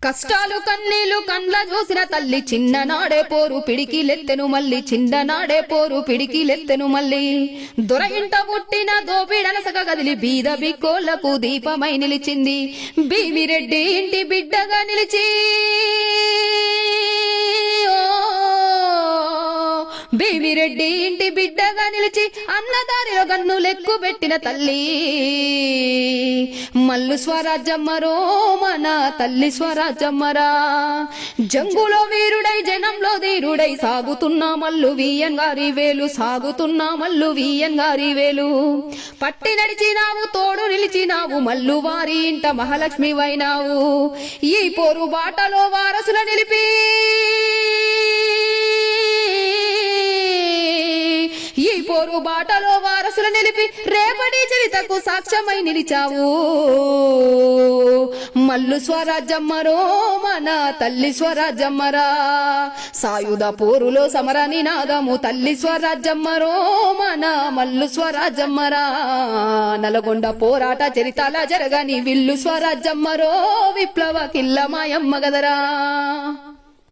కష్టాలు కన్నీళ్లు కండ్ల చూసిన తల్లి చిన్ననాడే పోరు పిడికిలెత్తెను మల్లి చిన్ననాడే పోరు పిడికిలెత్తెను మల్లి దొర ఇంట పుట్టిన దోపిడనసక గదిలి బీద బిక్కోళ్లకు దీపమై నిలిచింది భీమిరెడ్డి ఇంటి బిడ్డగా నిలిచి భీమిరెడ్డి ఇంటి బిడ్డగా నిలిచి అన్నదారిలో గన్ను లెక్కు పెట్టిన తల్లి మల్లు స్వరాజ్యమ్మరో మన తల్లి స్వరాజ్యమ్మరా జంగులో వీరుడై జనంలో ధీరుడై సాగుతున్నా మల్లు వీయన్ గారి వేలు సాగుతున్నా మల్లు వీయన్ గారి వేలు పట్టి నడిచినావు తోడు నిలిచినావు మల్లు వారి ఇంట మహాలక్ష్మి వైనావు ఈ పోరు బాటలో వారసుల నిలిపి ఈ పోరు బాటలో వారసులు నిలిపి రేపటి చరితకు సాక్ష్యమై నిలిచావు మల్లు స్వరాజ్యమ్మరో మన తల్లి స్వరాజ్యమ్మరా సాయుధ పోరులో సమర నినాదము తల్లి స్వరాజ్యమ్మరో మన మల్లు స్వరాజ్యమ్మరా నల్గొండ పోరాట చరితాల జరగని విల్లు స్వరాజ్యమ్మరో విప్లవ కిల్ల మాయమ్మ గదరా.